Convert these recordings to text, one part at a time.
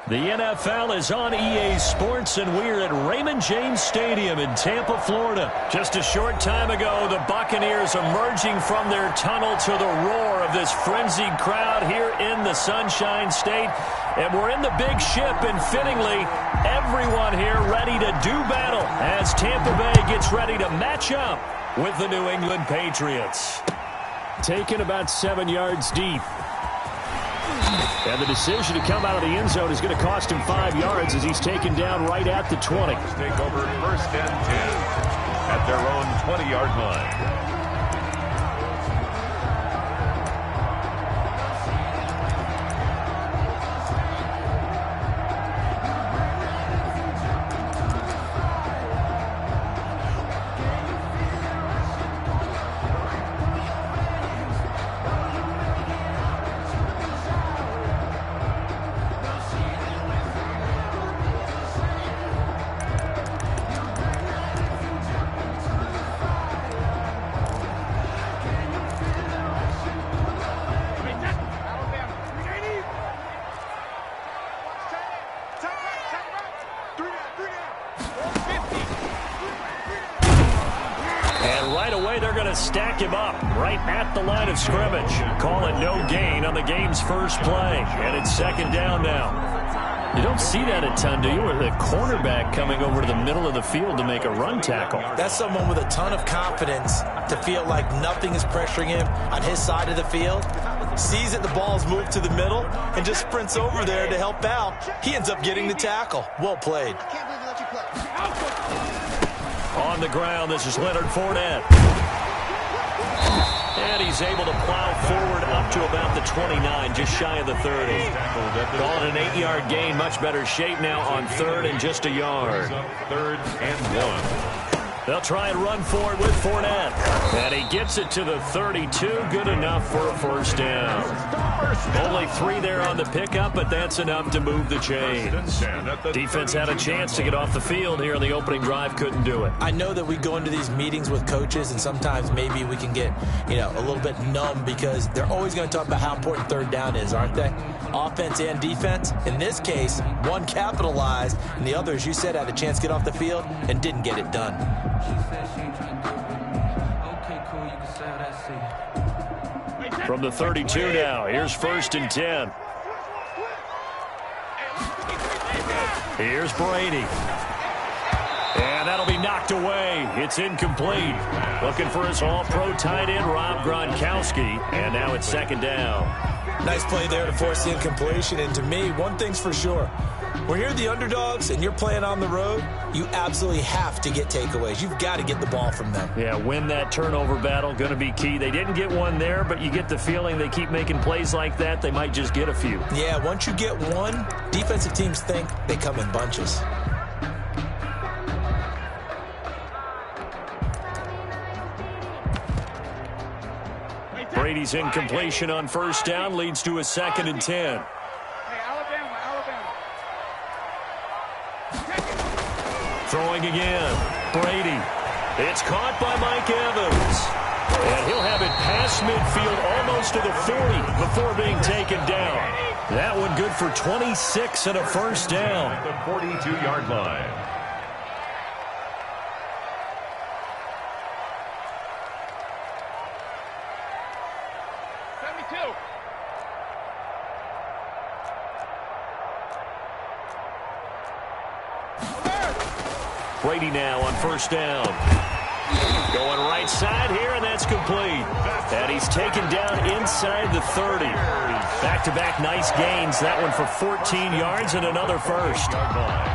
The NFL is on EA Sports, and we're at Raymond James Stadium in Tampa, Florida. Just a short time ago, the Buccaneers emerging from their tunnel to the roar of this frenzied crowd here in the Sunshine State. And we're in the big ship, and fittingly, everyone here ready to do battle as Tampa Bay gets ready to match up with the New England Patriots. Taken about 7 yards deep. And the decision to come out of the end zone is going to cost him 5 yards as he's taken down right at the 20. Take over 1st and 10 at their own 20-yard line. Stack him up right at the line of scrimmage. Call it no gain on the game's first play. And it's 2nd down now. You don't see that a ton, do you? With a cornerback coming over to the middle of the field to make a run tackle. That's someone with a ton of confidence to feel like nothing is pressuring him on his side of the field. Sees that the ball's moved to the middle and just sprints over there to help out. He ends up getting the tackle. Well played. On the ground, this is Leonard Fournette. And he's able to plow forward up to about the 29, just shy of the 30. Call it an 8-yard gain, much better shape now on 3rd and just a yard. 3rd and 1. They'll try and run for it with Fournette. And he gets it to the 32, good enough for a 1st down. Only 3 there on the pickup, but that's enough to move the chains. Defense had a chance to get off the field here on the opening drive, couldn't do it. I know that we go into these meetings with coaches, and sometimes maybe we can get, a little bit numb because they're always going to talk about how important 3rd down is, aren't they? Offense and defense. In this case, one capitalized, and the other, as you said, had a chance to get off the field and didn't get it done. From the 32 now, here's 1st and 10. Here's Brady. And that'll be knocked away. It's incomplete. Looking for his all-pro tight end, Rob Gronkowski. And now it's 2nd down. Nice play there to force the incompletion. And to me, one thing's for sure. When you're the underdogs and you're playing on the road, you absolutely have to get takeaways. You've got to get the ball from them. Yeah, win that turnover battle, going to be key. They didn't get one there, but you get the feeling they keep making plays like that, they might just get a few. Yeah, once you get one, defensive teams think they come in bunches. Brady's incompletion on 1st down leads to a 2nd and 10. Throwing again. Brady. It's caught by Mike Evans. And he'll have it past midfield almost to the 40 before being taken down. That one good for 26 and a 1st down. At the 42-yard line. Brady now on 1st down. Going right side here, and that's complete. And he's taken down inside the 30. Back-to-back nice gains. That one for 14 yards and another 1st.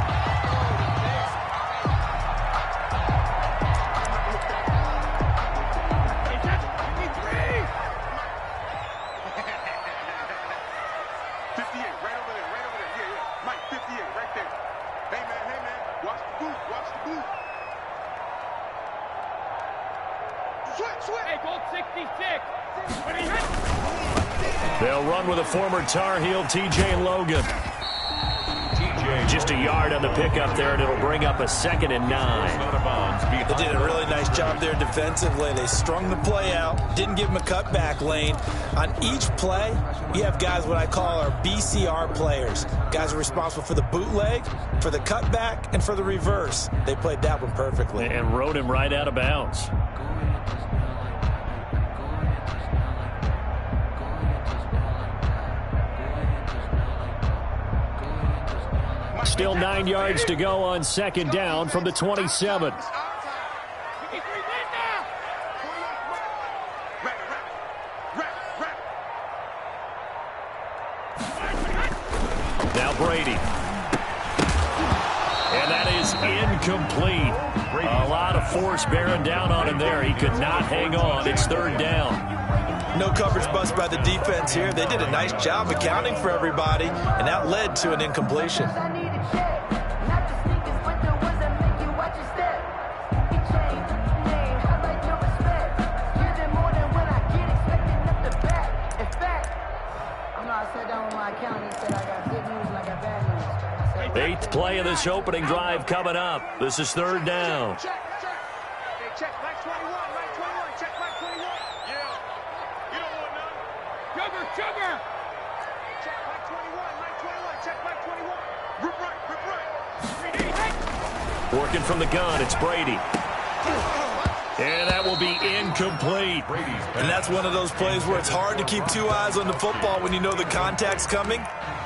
They'll run with a former Tar Heel, T.J. Logan. T.J. Just a yard on the pickup there, and it'll bring up a 2nd and 9. They did a really nice job there defensively. They strung the play out, didn't give him a cutback lane. On each play, you have guys what I call our BCR players. Guys are responsible for the bootleg, for the cutback, and for the reverse. They played that one perfectly. And rode him right out of bounds. Still 9 yards to go on 2nd down from the 27. Now Brady. And that is incomplete. A lot of force bearing down on him there. He could not hang on. It's 3rd down. No coverage bust by the defense here. They did a nice job accounting for everybody, and that led to an incompletion. Eighth play of this opening drive coming up. This is 3rd down. Check, back 21, back 21, check back 21. Yeah, you don't want none. Sugar. Check back 21, check back 21. Rip right. Working from the gun, it's Brady. And that will be incomplete. And that's one of those plays where it's hard to keep 2 eyes on the football when you know the contact's coming,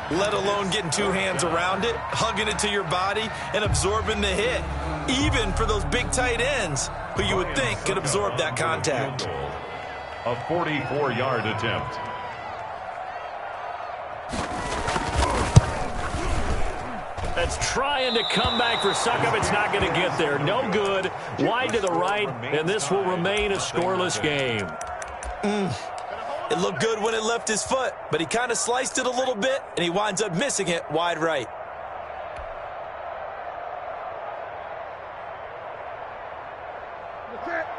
let alone getting 2 hands around it, hugging it to your body, and absorbing the hit, even for those big tight ends who you would think could absorb that contact. A 44-yard attempt. That's trying to come back for Suckup. It's not going to get there. No good. Wide to the right, and this will remain a scoreless game. It looked good when it left his foot, but he kind of sliced it a little bit, and he winds up missing it wide right.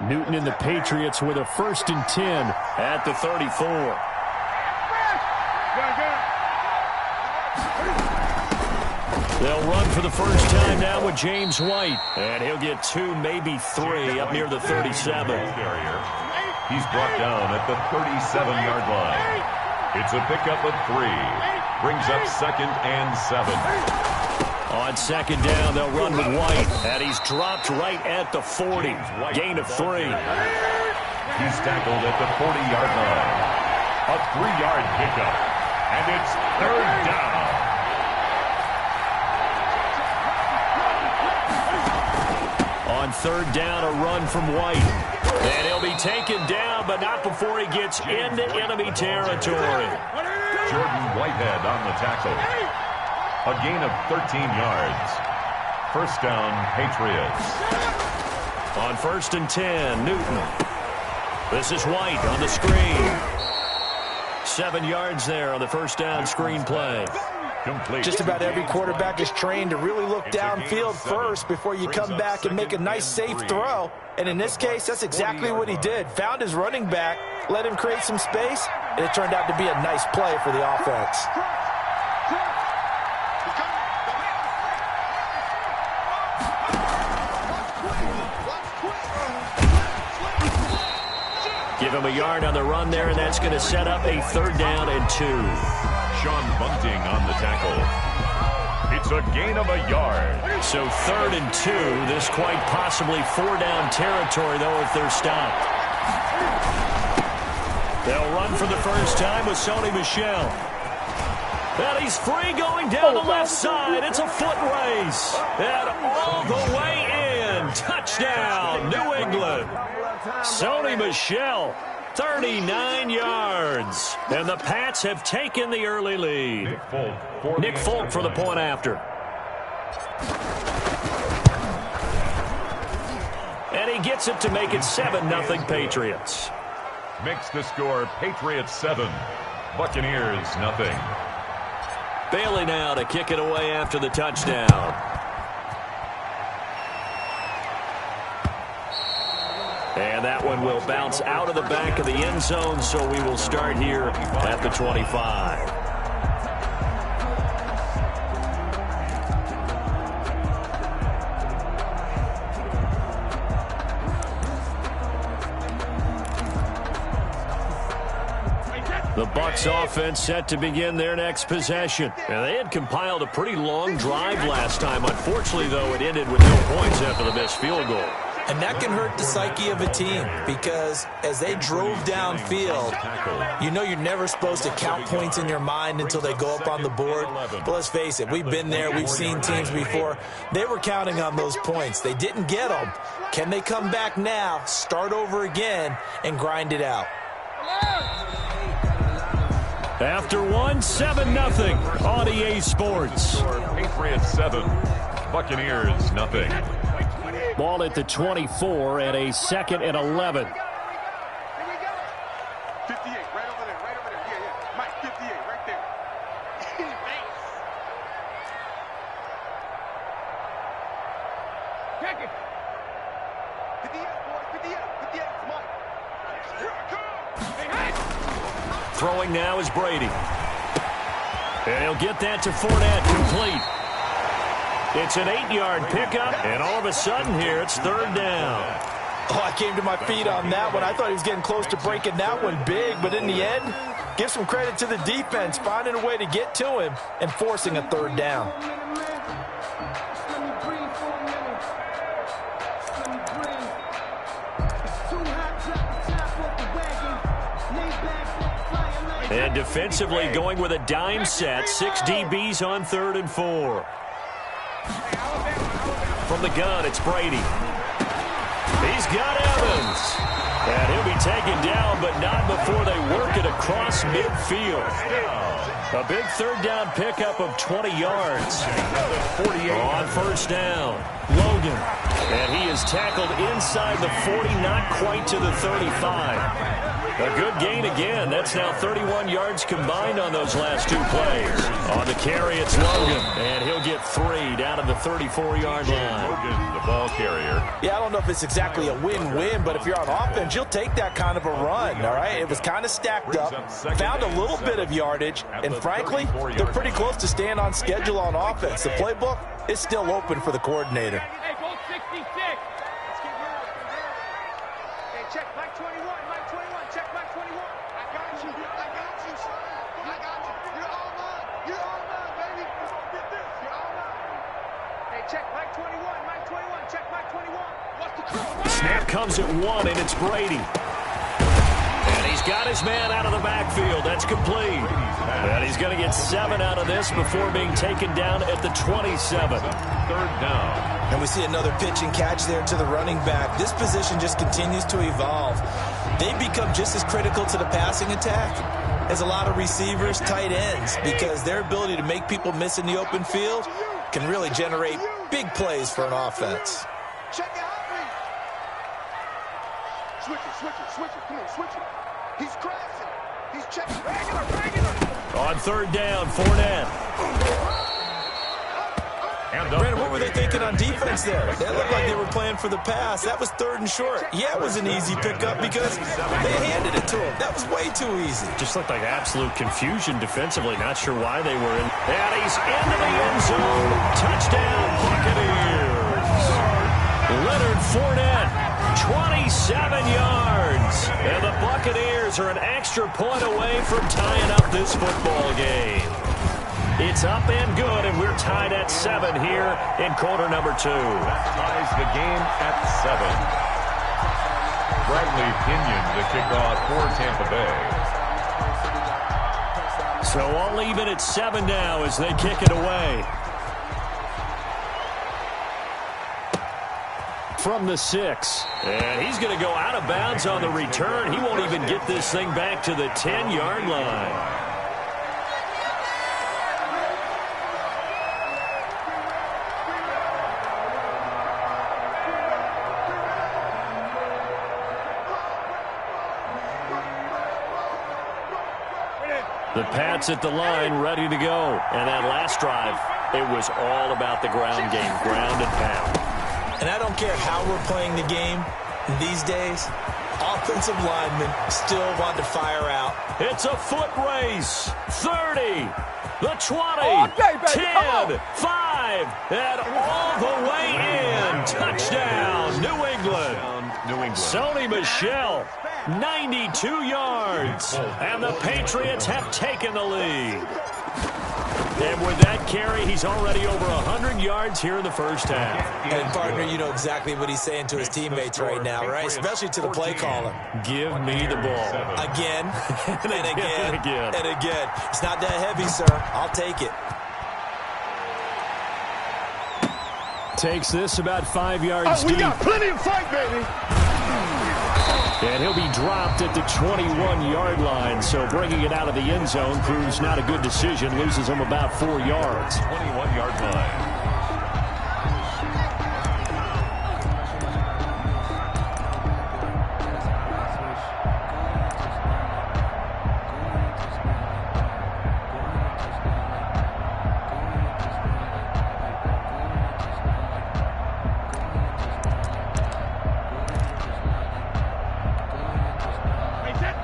Newton and the Patriots with a 1st and 10 at the 34. They'll run for the first time now with James White. And he'll get 2, maybe 3 up near the 37. He's brought down at the 37-yard line. It's a pickup of 3. Brings up 2nd and 7. On 2nd down, they'll run with White. And he's dropped right at the 40. Gain of 3. He's tackled at the 40-yard line. A 3-yard pickup. And it's 3rd down. On 3rd down, a run from White. And he'll be taken down, but not before he gets into enemy territory. Jordan Whitehead on the tackle. A gain of 13 yards. 1st down, Patriots. On 1st and 10, Newton. This is White on the screen. 7 yards there on the 1st down screen play. Complete. Just about every quarterback is trained to really look downfield first before you come back and make a nice, safe throw. And in this case, that's exactly what he did. Found his running back, let him create some space, and it turned out to be a nice play for the offense. Give him a yard on the run there, and that's going to set up a 3rd down and 2. Sean Bunting on the tackle. It's a gain of a yard. So 3rd and 2. This quite possibly 4-down territory, though, if they're stopped. They'll run for the first time with Sony Michel. And he's free going down the left side. It's a foot race. And all the way in. Touchdown, New England. Sony Michel, 39 yards. And the Pats have taken the early lead. Nick Folk for the point after. And he gets it to make it 7-0 Patriots. Makes the score Patriots 7, Buccaneers 0. Bailey now to kick it away after the touchdown. And that one will bounce out of the back of the end zone, so we will start here at the 25. Bucs offense set to begin their next possession. And they had compiled a pretty long drive last time. Unfortunately, though, it ended with no points after the missed field goal. And that can hurt the psyche of a team because as they drove downfield, you know you're never supposed to count points in your mind until they go up on the board. But let's face it, we've been there. We've seen teams before. They were counting on those points. They didn't get them. Can they come back now, start over again, and grind it out? After 7-0 on EA Sports. Patriots 7, Buccaneers nothing. Ball at the 24 and a 2nd and 11. 58, right over there, right over there. Yeah. Mike, 58, right there. Thanks. Check it. 58, boy, 58, 58, Mike. Here I come. Hey. Throwing now is Brady. And he'll get that to Fournette, complete. It's an 8-yard pickup, and all of a sudden here, it's 3rd down. Oh, I came to my feet on that one. I thought he was getting close to breaking that one big, but in the end, give some credit to the defense, finding a way to get to him and forcing a 3rd down. And defensively going with a dime set, 6 DBs on 3rd and 4. From the gun, it's Brady. He's got Evans. And he'll be taken down, but not before they work it across midfield. A big 3rd down pickup of 20 yards. On 1st down, Logan. And he is tackled inside the 40, not quite to the 35. A good gain again. That's now 31 yards combined on those last 2 plays. On the carry, it's Logan. And he'll get 3 down to the 34-yard line. Logan, the ball carrier. Yeah, I don't know if it's exactly a win-win, but if you're on offense, you'll take that kind of a run, all right? It was kind of stacked up, found a little bit of yardage, and frankly, they're pretty close to staying on schedule on offense. The playbook is still open for the coordinator. Hey, go 66. Let's get moving. Hey, check Mike 21, Mike 21, check Mike 21. I got you, son. I got you. You're all mine. You're all mine, baby. Get this. You're all mine. Hey, check Mike 21, Mike 21, check Mike 21. What's the crew? Snap comes at 1, and it's Brady. And he's got his man out of the backfield. That's complete. And he's going to get 7 out of this before being taken down at the 27. 3rd down. And we see another pitch and catch there to the running back. This position just continues to evolve. They become just as critical to the passing attack as a lot of receivers, tight ends, because their ability to make people miss in the open field can really generate big plays for an offense. Check it out, please. Switch it. Come on, switch it. He's crashing. He's checking. Regular. On 3rd down, Fournette. Brandon, what were they thinking on defense there? They looked like they were playing for the pass. That was 3rd and short. Yeah, it was an easy pickup because they handed it to him. That was way too easy. Just looked like absolute confusion defensively. Not sure why they were in. And he's into the end zone. Touchdown, Buccaneers. Leonard Fournette, 27 yards. And the Buccaneers are an extra point away from tying up this football game. It's up and good, and we're tied at 7 here in quarter number 2. That ties the game at 7. Bradley Pinion the kickoff for Tampa Bay. So all even at 7 now as they kick it away. From the 6. And he's going to go out of bounds on the return. He won't even get this thing back to the 10-yard line. The Pats at the line, ready to go. And that last drive, it was all about the ground game, ground and pound. And I don't care how we're playing the game these days, offensive linemen still want to fire out. It's a foot race. 30, the 20, All day, baby. 10, 5, and all the way in. Touchdown, New England. New England. Sony Michel, 92 yards. And the Patriots have taken the lead. And with that carry, he's already over 100 yards here in the first half. And, partner, you know exactly what he's saying to his teammates right now, right? Especially to the play caller. Give me the ball. Again, and again, and again. and again. It's not that heavy, sir. I'll take it. Takes this about 5 yards deep. We got plenty of fight, baby. And he'll be dropped at the 21-yard line. So bringing it out of the end zone proves not a good decision. Loses him about 4 yards. 21-yard line.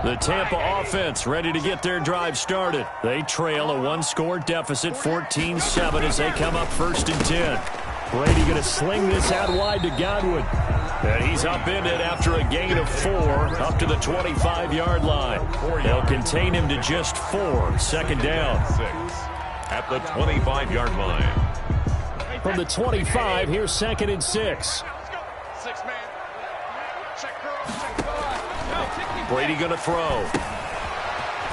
The Tampa offense ready to get their drive started. They trail a one-score deficit, 14-7, as they come up 1st and 10. Brady going to sling this out wide to Godwin. And he's upended after a gain of 4 up to the 25-yard line. They'll contain him to just 4. 2nd down. 6 at the 25-yard line. From the 25, here's 2nd and 6. Brady going to throw.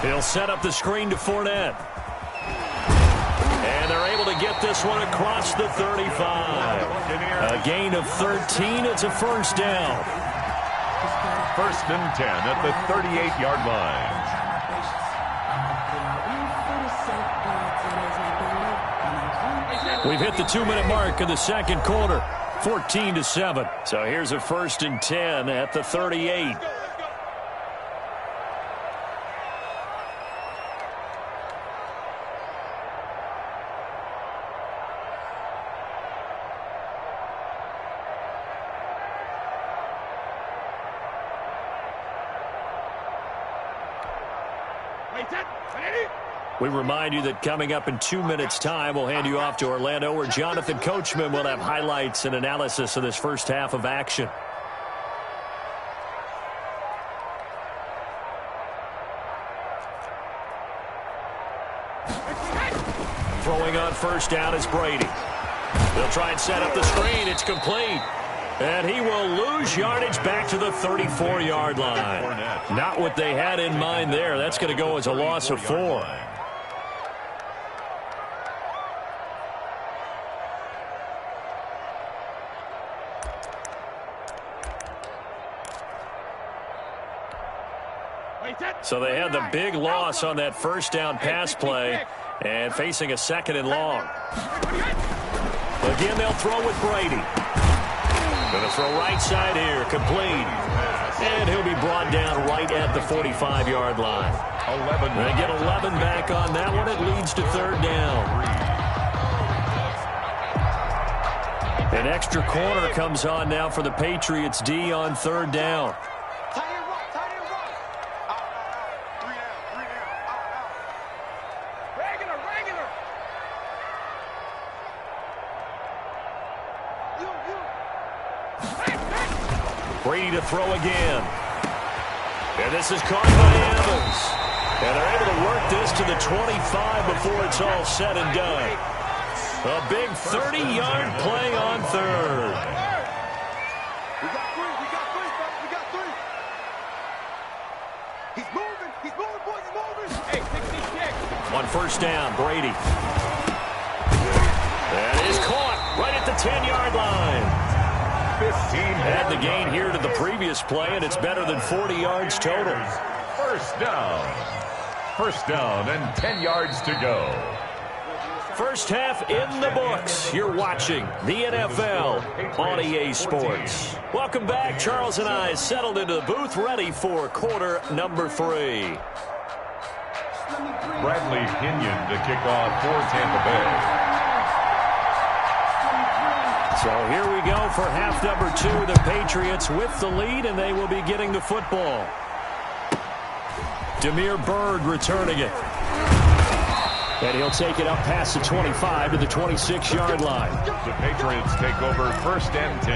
He'll set up the screen to Fournette. And they're able to get this one across the 35. A gain of 13. It's a 1st down. 1st and 10 at the 38-yard line. We've hit the 2-minute mark in the 2nd quarter. 14-7. So here's a 1st and 10 at the 38. We remind you that coming up in 2 minutes' time, we'll hand you off to Orlando, where Jonathan Coachman will have highlights and analysis of this first half of action. Throwing on 1st down is Brady. They'll try and set up the screen. It's complete. And he will lose yardage back to the 34-yard line. Not what they had in mind there. That's going to go as a loss of 4. So they had the big loss on that 1st down pass play and facing a 2nd and long. Again, they'll throw with Brady. Going to throw right side here, complete. And he'll be brought down right at the 45-yard line. 11. They get 11 back on that one. It leads to 3rd down. An extra corner comes on now for the Patriots D on 3rd down. Brady to throw again. And this is caught by Evans. And they're able to work this to the 25 before it's all said and done. A big 30-yard play on 3rd. We got 3, fellas. We got 3. He's moving, boys, he's moving. Hey, 66. On 1st down, Brady. That is caught right at the 10-yard line. 15. Had the gain here to the previous play, and it's better than 40 yards total. 1st down. 1st down and 10 yards to go. First half in the books. You're watching the NFL on EA Sports. Welcome back. Charles and I settled into the booth, ready for quarter number 3. Bradley Pinion to kick off for Tampa Bay. So here we go for half number 2. The Patriots with the lead, and they will be getting the football. Damiere Byrd returning it. And he'll take it up past the 25 to the 26-yard line. The Patriots take over 1st and 10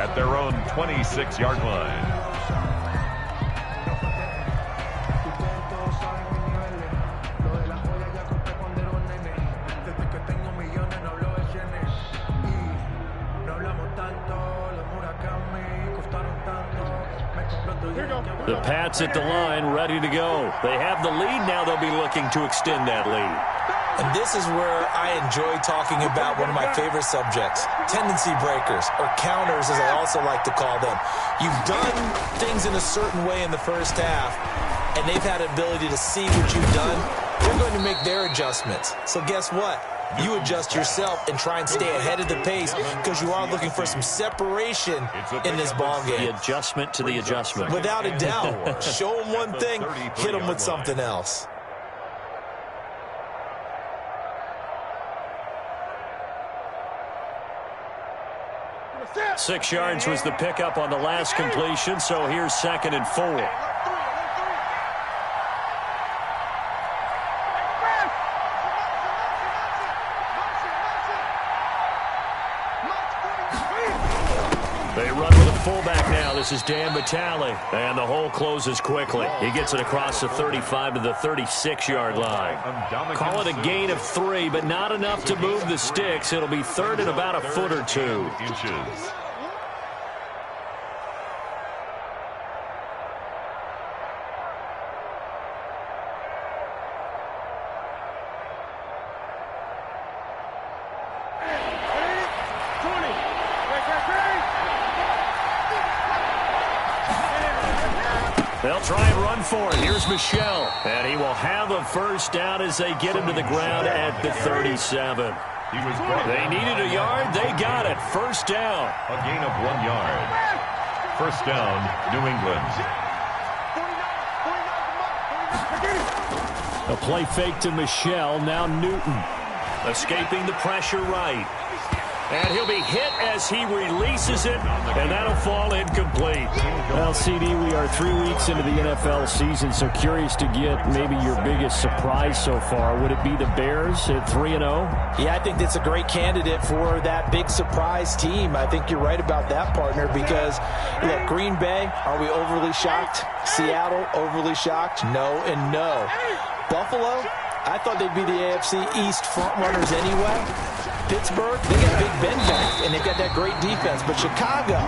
at their own 26-yard line. The Pats at the line, ready to go. They have the lead now. They'll be looking to extend that lead. And this is where I enjoy talking about one of my favorite subjects, tendency breakers, or counters as I also like to call them. You've done things in a certain way in the first half, and they've had an ability to see what you've done. They're going to make their adjustments. So guess what? You adjust yourself and try and stay ahead of the pace because you are looking for some separation in this ball game. The adjustment to the adjustment. Without a doubt. Show them one thing, hit them with something else. Six yards was the pickup on the last completion, so here's 2nd and 4. They run with a fullback now. This is Dan Vitale. And the hole closes quickly. He gets it across the 35 to the 36-yard line. Call it a gain of 3, but not enough to move the sticks. It'll be 3rd and about a foot or 2. They'll try and run for it. Here's Michel. And he will have a first down as they get him to the ground at the 37. They needed a yard. They got it. First down. A gain of 1 yard. First down, New England. A play fake to Michel. Now Newton. Escaping the pressure right. And he'll be hit as he releases it, and that'll fall incomplete. Well, CD, we are 3 weeks into the NFL season, so curious to get maybe your biggest surprise so far. Would it be the Bears at 3-0? Yeah, I think that's a great candidate for that big surprise team. I think you're right about that, partner, because, look, Green Bay, are we overly shocked? Seattle, overly shocked? No and no. Buffalo, I thought they'd be the AFC East frontrunners anyway. Pittsburgh, they got Big Ben back, and they've got that great defense. But Chicago,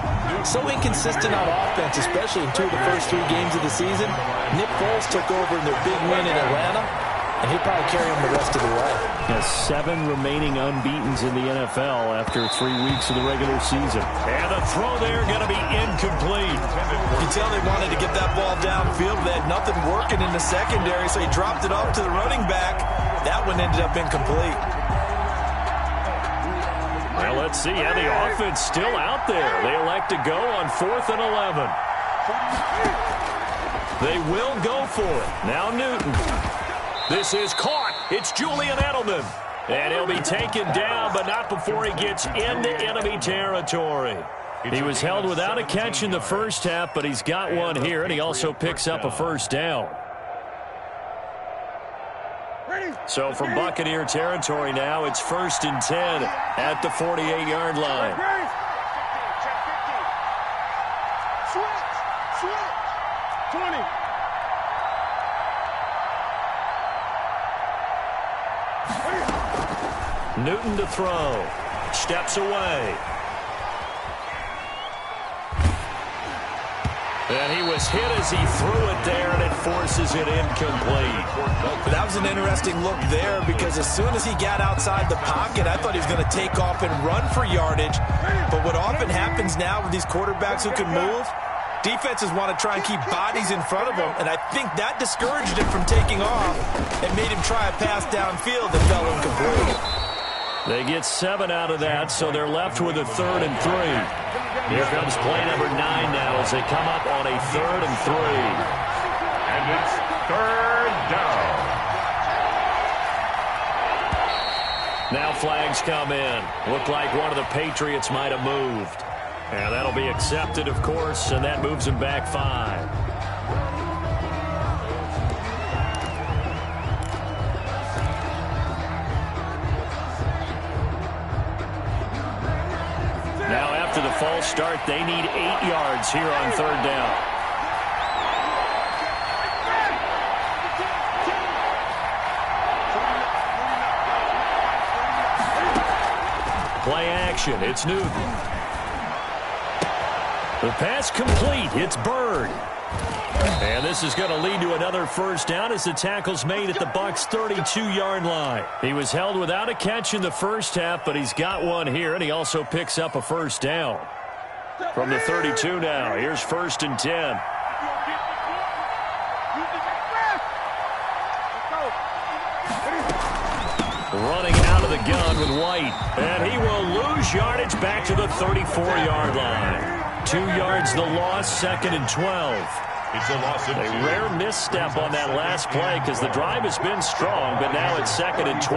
so inconsistent on offense, especially in 2 of the first 3 games of the season. Nick Foles took over in their big win in Atlanta, and he'll probably carry them the rest of the way. Has 7 remaining unbeatens in the NFL after 3 weeks of the regular season. And the throw there going to be incomplete. You can tell they wanted to get that ball downfield. They had nothing working in the secondary, so he dropped it off to the running back. That one ended up incomplete. Well, let's see. Yeah, the offense still out there. They elect to go on 4th and 11. They will go for it. Now Newton. This is caught. It's Julian Edelman. And he'll be taken down, but not before he gets into enemy territory. He was held without a catch in the first half, but he's got one here, and he also picks up a first down. So from Buccaneer territory now, it's 1st and 10 at the 48-yard line. Newton to throw. Steps away. And he was hit as he threw it there, and it forces it incomplete. That was an interesting look there because as soon as he got outside the pocket, I thought he was going to take off and run for yardage. But what often happens now with these quarterbacks who can move, defenses want to try and keep bodies in front of them, and I think that discouraged him from taking off and made him try a pass downfield that fell incomplete. They get 7 out of that, so they're left with a 3rd and 3. Here comes play number 9 now as they come up on a 3rd and 3. And it's 3rd down. Now flags come in. Looked like one of the Patriots might have moved. And that'll be accepted, of course, and that moves him back 5. the false start. They need 8 yards here on third down. Play action. It's Newton. The pass complete. It's Bird. And this is going to lead to another first down as the tackle's made at the Bucs' 32-yard line. He was held without a catch in the first half, but he's got one here, and he also picks up a first down. From the 32 now, here's 1st and 10. Running out of the gun with White. And he will lose yardage back to the 34-yard line. 2 yards the loss, 2nd and 12. It's a loss of 2. A rare misstep on that last play because the drive has been strong, but now it's 2nd and 12.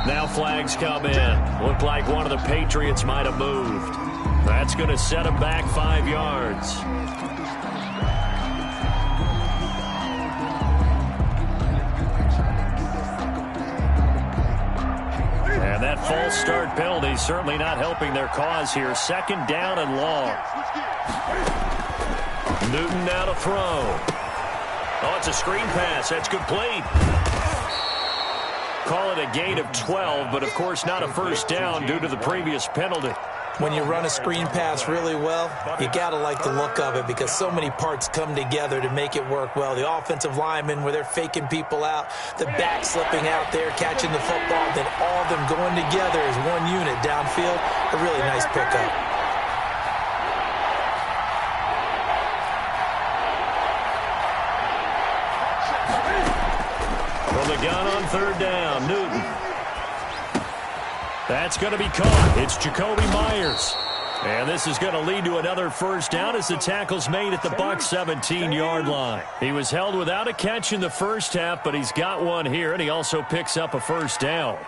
Now flags come in. Looked like one of the Patriots might have moved. That's going to set him back 5 yards. And that false start penalty certainly not helping their cause here. 2nd down and long. Newton now to throw. Oh, it's a screen pass. That's complete. Call it a gain of 12, but of course not a first down due to the previous penalty. When you run a screen pass really well, you got to like the look of it because so many parts come together to make it work well. The offensive linemen, where they're faking people out, the back slipping out there, catching the football, then all of them going together as one unit downfield. A really nice pickup. From the gun on 3rd down, Newton. That's going to be caught. It's Jacoby Myers. And this is going to lead to another first down as the tackle's made at the Bucs' 17-yard line. He was held without a catch in the first half, but he's got one here, and he also picks up a first down.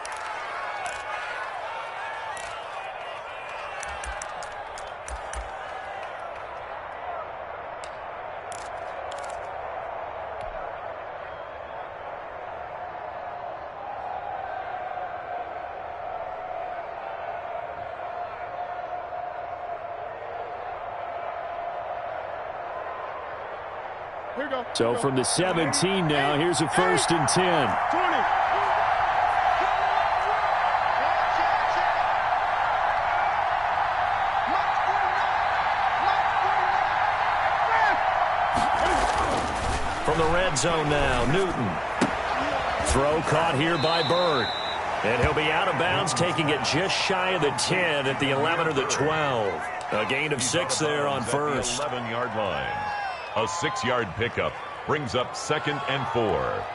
So from the 17 now, here's a 1st and 10. 20. From the red zone now, Newton. Throw caught here by Bird. And he'll be out of bounds, taking it just shy of the 10 at the 11 or the 12. A gain of 6 there on first. 11-yard line. A 6-yard pickup brings up 2nd and 4.